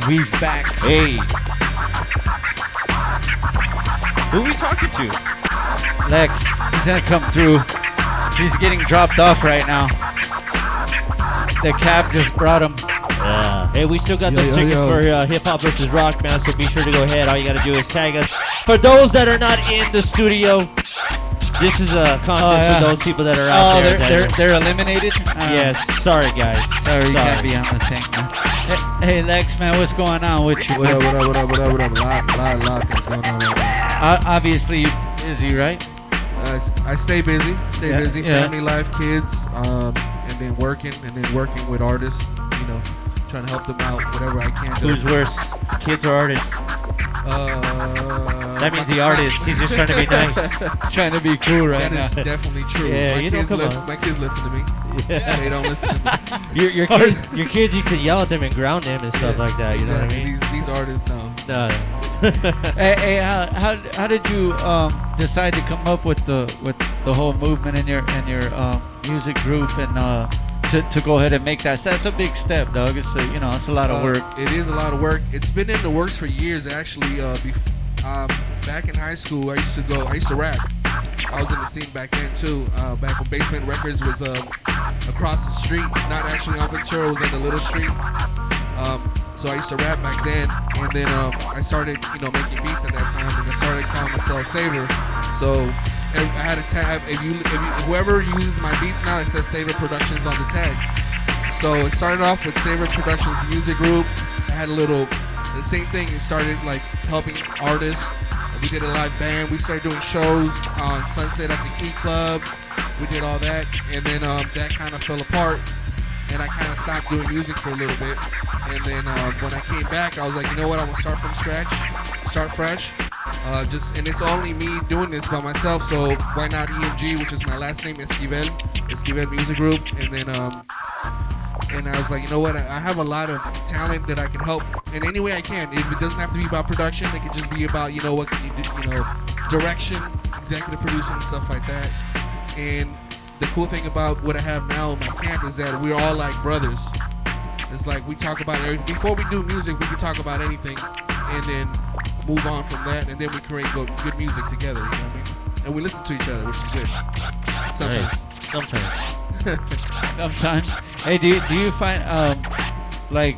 We's back. Hey. Who we talking to? Lex, he's gonna come through. He's getting dropped off right now. The cab just brought him. Yeah. Hey, we still got the tickets for Hip Hop versus Rock, man, so be sure to go ahead. All you gotta do is tag us. For those that are not in the studio, this is a contest for those people that are out there. They're eliminated? Yes. Sorry, guys. Sorry, you can't be on the thing, man. Hey, Lex, man, what's going on with you? What up? A lot of things going on right now. Obviously, you're busy, right? I stay busy. Busy. Yeah. Family life, kids, and then working with artists. You know, trying to help them out, whatever I can do. Who's worse, kids or artists? That means the artist. He's just trying to be nice. Trying to be cool right now. That is definitely true. Yeah, my kids listen to me. Yeah. They don't listen to me. Your kids, you could yell at them and ground them and stuff like that. You know what I mean? These artists, no. No. Hey, how did you decide to come up with the whole movement in your music group and to go ahead and make that? So that's a big step, dog. It's it's a lot of work. It is a lot of work. It's been in the works for years, actually. Back in high school, I used to rap. I was in the scene back then too. Back when Basement Records was across the street, not actually on Ventura, it was on the little street. So I used to rap back then, and then I started, making beats at that time, and I started calling myself Saver. So I had a tag. If whoever uses my beats now, it says Saver Productions on the tag. So it started off with Saver Productions Music Group. I had the same thing. It started like helping artists. We did a live band. We started doing shows on Sunset at the Key Club. We did all that, and then that kind of fell apart, and I kind of stopped doing music for a little bit. And then when I came back, I was like, you know what? I'm gonna start from scratch, start fresh. And it's only me doing this by myself. So why not EMG, which is my last name, Esquivel Music Group, and then. And I was like, you know what? I have a lot of talent that I can help in any way I can. It doesn't have to be about production. It can just be about, what can you do, direction, executive producing, and stuff like that. And the cool thing about what I have now in my camp is that we're all like brothers. It's like we talk about everything. Before we do music, we can talk about anything and then move on from that. And then we create good music together, you know what I mean? And we listen to each other, which is good. Sometimes. Sometimes. Hey, do you find like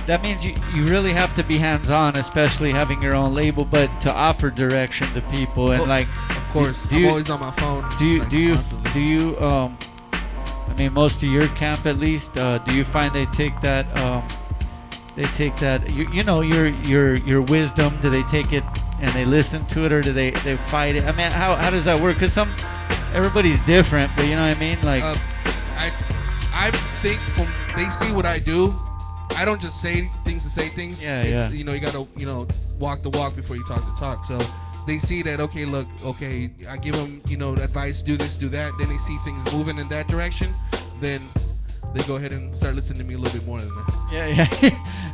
that means you really have to be hands-on, especially having your own label, but to offer direction to people and like. Of course, I'm always on my phone. Do you I mean, most of your camp at least, do you find they take that your wisdom? Do they take it and they listen to it, or do they fight it? I mean, how does that work? Because everybody's different, but you know what I mean? Like, I think when they see what I do, I don't just say things to say things. Yeah. You gotta walk the walk before you talk the talk. So they see that, okay, look, okay, I give them advice, do this, do that. Then they see things moving in that direction. Then they go ahead and start listening to me a little bit more than that. Yeah.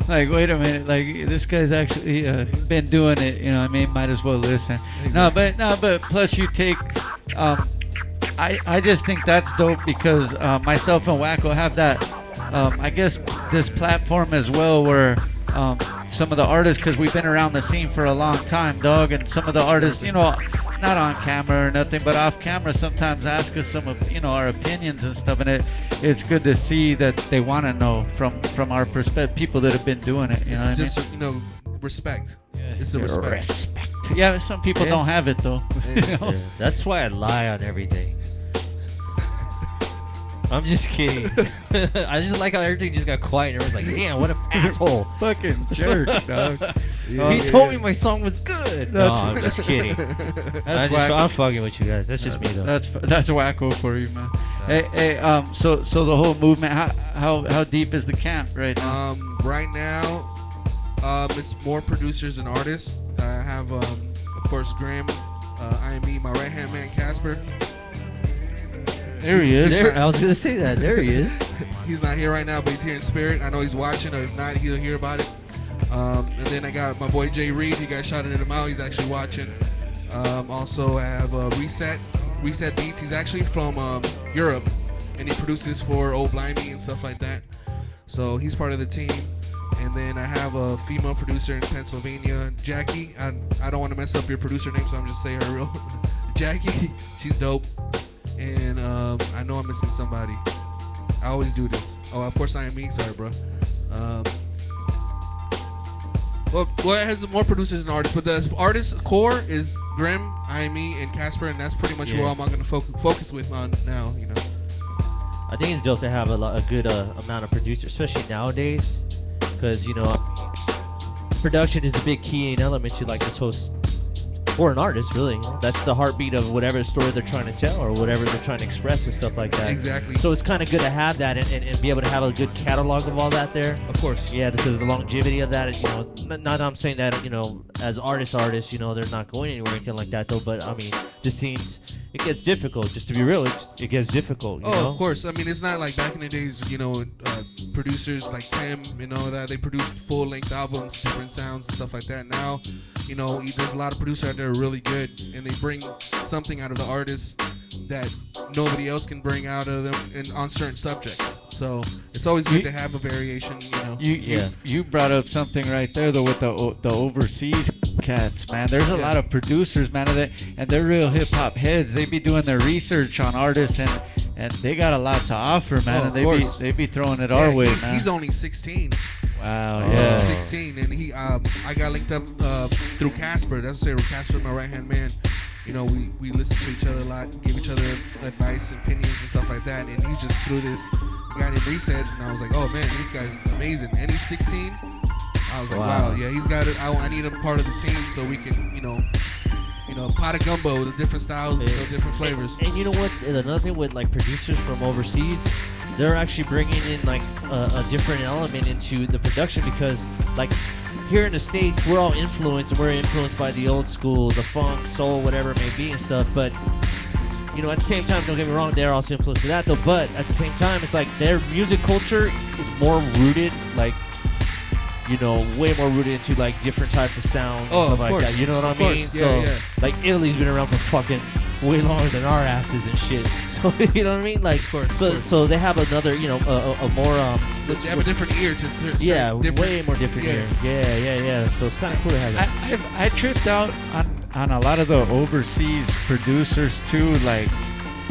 Like, wait a minute, like this guy's actually been doing it. You know, I mean, might as well listen. Exactly. But plus you take. I just think that's dope because myself and Wackoe have that. I guess this platform as well where some of the artists, because we've been around the scene for a long time, dog, and some of the artists, not on camera or nothing, but off camera, sometimes ask us some of our opinions and stuff, and it's good to see that they want to know from our perspective, people that have been doing it. You know what I mean? Respect. Yeah, it's the respect. Yeah, some people don't have it though. Yeah. That's why I lie on everything. I'm just kidding. I just like how everything just got quiet and everyone's like, damn, what an asshole. Fucking jerk, dog. He told me my song was good. No, I'm just kidding. I'm fucking with you guys. That's just me though. That's Wackoe for you, man. Hey, so the whole movement, how deep is the camp right now? Right now, it's more producers and artists. I have, of course, Graham, IME, my right-hand man, Casper. There he is. I was going to say that. There he is. He's not here right now, but he's here in spirit. I know he's watching, or if not, he'll hear about it. And then I got my boy Jay Reed. You guys shouted him out. He's actually watching. Also, I have Reset Beats. He's actually from Europe, and he produces for Old Blimey and stuff like that. So he's part of the team. And then I have a female producer in Pennsylvania, Jackie. I don't want to mess up your producer name, so I'm just saying her real. Jackie, she's dope. And I know I'm missing somebody. I always do this. Oh, of course I am me. Sorry, bro. Well, it has more producers and artists, but the artist core is Grim, IME, and Casper, and that's pretty much where I'm going to focus with on now. You know. I think it's dope to have a good amount of producers, especially nowadays, because production is the big key and element to like this whole for an artist, really. That's the heartbeat of whatever story they're trying to tell or whatever they're trying to express and stuff like that. Exactly. So it's kind of good to have that and be able to have a good catalog of all that there. Of course. Yeah, because the longevity of that, not I'm saying that, as artists, they're not going anywhere or anything like that, though, but, I mean, just seems, it gets difficult, just to be real, it gets difficult, you know? Of course. I mean, it's not like back in the days, producers like Tim, that they produced full-length albums, different sounds and stuff like that. Now, there's a lot of producers out there who are really good, and they bring something out of the artist that nobody else can bring out of them on certain subjects. So it's always good to have a variation, You brought up something right there, though, with the overseas cats, man. There's a lot of producers, man, and they're real hip-hop heads. They be doing their research on artists, and they got a lot to offer, man. And they be throwing it our way, man. He's only 16. Wow, yeah. 16, and I got linked up through Casper. That's what I say, Casper, my right-hand man. We listen to each other a lot, give each other advice and opinions and stuff like that. And he just threw this guy named Reset, and I was like, oh man, this guy's amazing. And he's 16. I was like, wow, yeah, he's got it. I need him part of the team so we can, pot of gumbo, the different styles, different flavors. And you know what? Another thing with like producers from overseas, they're actually bringing in like a different element into the production because like here in the States, we're all influenced, and we're influenced by the old school, the funk, soul, whatever it may be and stuff. But, at the same time, don't get me wrong, they're also influenced by that, though. But at the same time, it's like their music culture is more rooted, like, way more rooted into, like, different types of sounds and stuff like that. You know what I mean? Yeah. Like, Italy's been around for fucking way longer than our asses and shit. So, you know what I mean? Like, so they have another, a more, they have a different ear to way more different ear. Yeah. So it's kind of cool to have that. I tripped out on a lot of the overseas producers too. Like,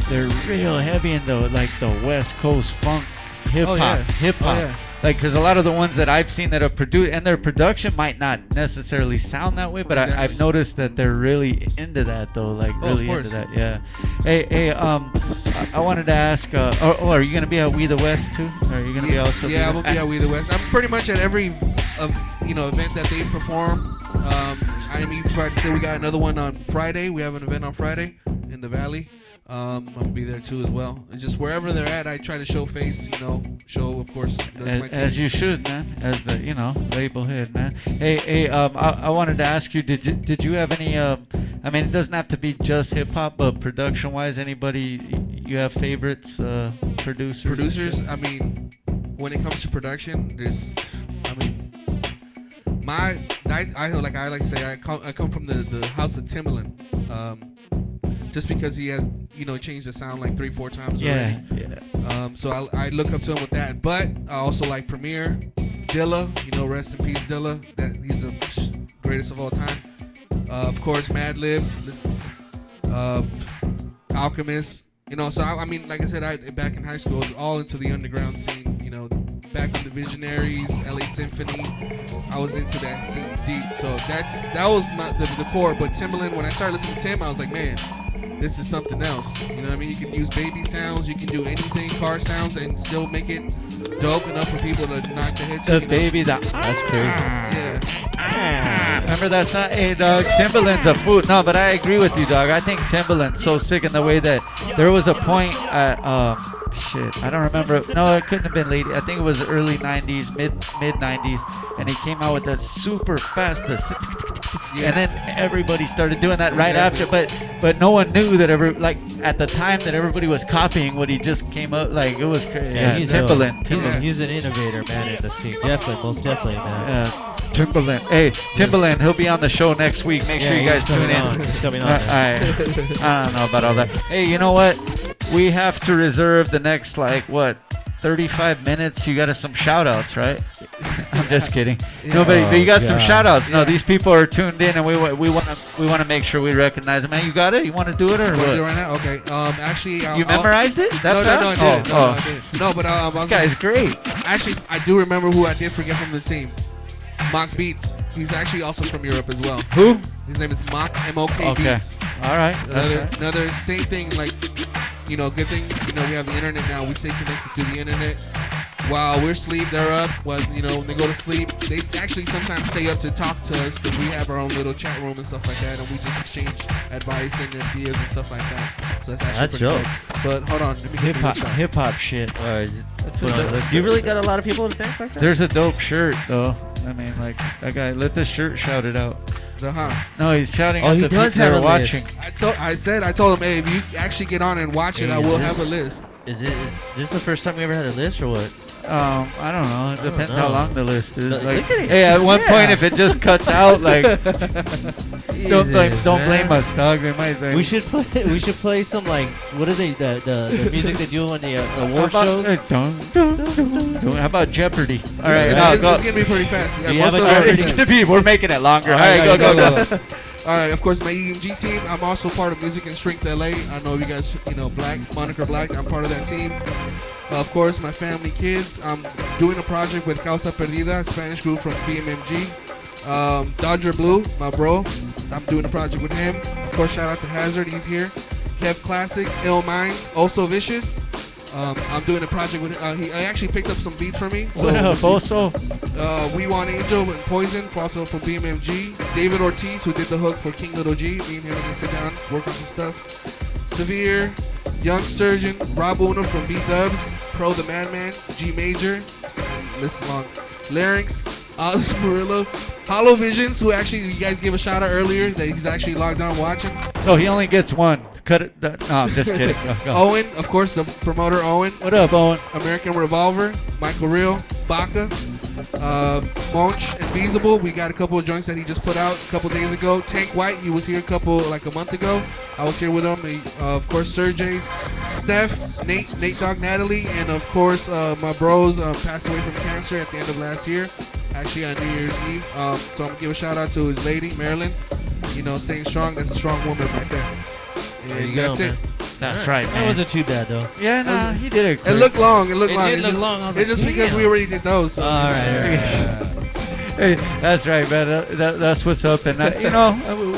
they're real heavy in the West Coast funk, hip hop. Like, because a lot of the ones that I've seen that have produced, and their production might not necessarily sound that way, but I've noticed that they're really into that, though. Like, really into that, yeah. Hey, I wanted to ask, are you going to be at We the West, too? Are you going to be also? Yeah, I will be at We the West. I'm pretty much at every, event that they perform. We got another one on Friday. We have an event on Friday in the Valley. I'll be there too as well. And just wherever they're at, I try to show face, show, of course. As you should, man. As the, label head, man. Hey, I wanted to ask you, did you have any, I mean, it doesn't have to be just hip hop, but production wise, anybody you have favorites, producers? Producers, I mean, when it comes to production, I like to say, I come from the house of Timbaland. Just because he has, changed the sound like 3-4 times already. Yeah. So I look up to him with that. But I also like Premier, Dilla, rest in peace Dilla. He's the greatest of all time. Of course, Madlib, Alchemist. So I mean, like I said, back in high school, I was all into the underground scene. Back in the Visionaries, LA Symphony, I was into that scene deep. So that was the core. But Timbaland, when I started listening to Tim, I was like, man, this is something else. You know what I mean? You can use baby sounds, you can do anything, car sounds, and still make it dope enough for people to knock the hits. That's crazy. Yeah. Remember that song? Hey, dog, Timbaland's a fool. No, but I agree with you, dog. I think Timbaland's so sick in the way that there was a point at, I don't remember. No, it couldn't have been late. I think it was early 90s, mid 90s, and he came out with a super fast, and then everybody started doing that right after. But no one knew that at the time that everybody was copying what he just came up. Like, it was crazy. Yeah, he's Timbaland. He's an innovator, man, in the scene. Definitely, most definitely, man. Yeah. Timbaland. Hey, Timbaland, he'll be on the show next week. Make sure you guys tune in. He's coming on. I don't know about all that. Hey, you know what? We have to reserve the next, 35 minutes, you got us some shout outs, right? I'm just kidding. No, but you got some shout outs. No, these people are tuned in, and we want to make sure we recognize them. Man, you got it? You want to do it or what? Do it right now? Okay. Actually, you memorized it? No, I didn't. No, but this guy's great. Actually, I do remember who I did forget from the team. Mock Beats. He's actually also from Europe as well. Who? His name is Mock M-O-K Okay. Beats. All right. Another same thing. Like, good thing. We have the internet now. We stay connected to the internet. While we're asleep, they're up. When they go to sleep, they actually sometimes stay up to talk to us because we have our own little chat room and stuff like that, and we just exchange advice and ideas and stuff like that. So that's actually pretty dope. Cool. But hold on, let me get hip hop shit. You really got a lot of people to thank like that? There's a dope shirt though. I mean, like that guy. Let the shirt shout it out. No, he's shouting at the people that are watching. I told him, hey, if you actually get on and watch it, I will have a list. Is this the first time we ever had a list or what? I don't know. It depends how long the list is. Like, hey, at one point, if it just cuts out, like, don't blame us, dog. They might. We should play some like what are they the music they do on the award shows? How about Jeopardy? All right, it's gonna be pretty fast. It's gonna be. We're making it longer. All right, go. All right, of course, my EMG team. I'm also part of Music and Strength LA. I know you guys, Black, Moniker Black. I'm part of that team. Of course, my family, kids. I'm doing a project with Causa Perdida, a Spanish group from BMMG. Dodger Blue, my bro. I'm doing a project with him. Of course, shout out to Hazard. He's here. Kev Classic, Ill Minds, Also Vicious. I'm doing a project with he actually picked up some beats for me. What up, Boso? We Want Angel and Poison, also from BMMG. David Ortiz, who did the hook for King Little G. Me and him are gonna sit down, work on some stuff. Severe, Young Surgeon, Rob Uno from B-Dubs, Pro the Madman, G Major, list is long. Larynx, Oz Murillo, Hollow Visions, who actually you guys gave a shout out earlier that he's actually logged on watching. So he only gets one. Cut it. No, I'm just kidding. Go. Owen, of course, the promoter Owen. What up, Owen? American Revolver, Michael Real, Baca, Monch, and Feasible. We got a couple of joints that he just put out a couple days ago. Tank White, he was here a month ago. I was here with him. Of course, Sergey's, Steph, Nate Dogg, Natalie, and of course, my bros passed away from cancer at the end of last year. Actually on New Year's Eve. So I'm gonna give a shout out to his lady, Marilyn. Staying strong. That's a strong woman right there. And that's it. That's right, man. That wasn't too bad though. Yeah, no, he did it. It looked long. It did look long. It's just because we already did those. So all right. Hey, that's right, man. That's what's up, and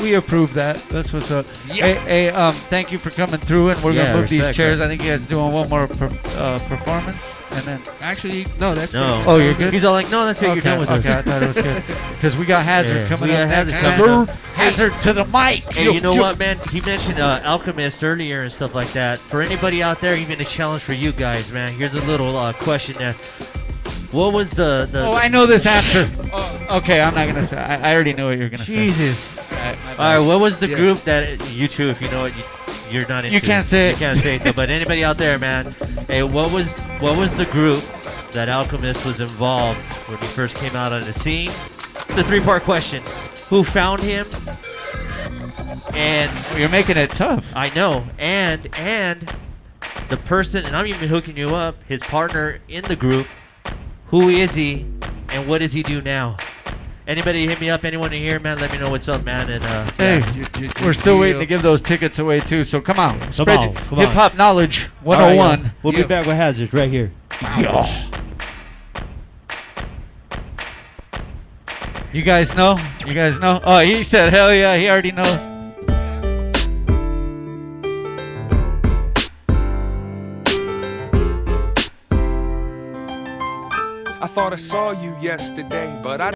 we approve that. That's what's up. Yeah. Hey, thank you for coming through, and we're gonna move these chairs. I think you guys are doing one more performance, and then. Actually, no, that's no. Oh, you're good. He's all like, no, that's it. You're done with Okay, I thought it was good because we got Hazard coming up next. Hazard to the mic. Hey, you know what, man? He mentioned Alchemist earlier and stuff like that. For anybody out there, even a challenge for you guys, man. Here's a little question there. What was the Oh, I know this answer. Okay, I'm not gonna say. I already know what you're gonna say. Jesus. All right, what was the group that you two, if you know it, you're not into? You can't say it. You can't say it, though, but anybody out there, man? Hey, what was the group that Alchemist was involved when he first came out on the scene? It's a 3-part question. Who found him? And you're making it tough. I know. And the person, and I'm even hooking you up, his partner in the group. Who is he, and what does he do now? Anybody hit me up? Anyone in here, man? Let me know what's up, man. And hey, we're still waiting to give those tickets away too. So come on, spread hip hop knowledge 101. Right, we'll be back with Hazard right here. You guys know? You guys know? Oh, he said hell yeah. He already knows. I thought I saw you yesterday, but I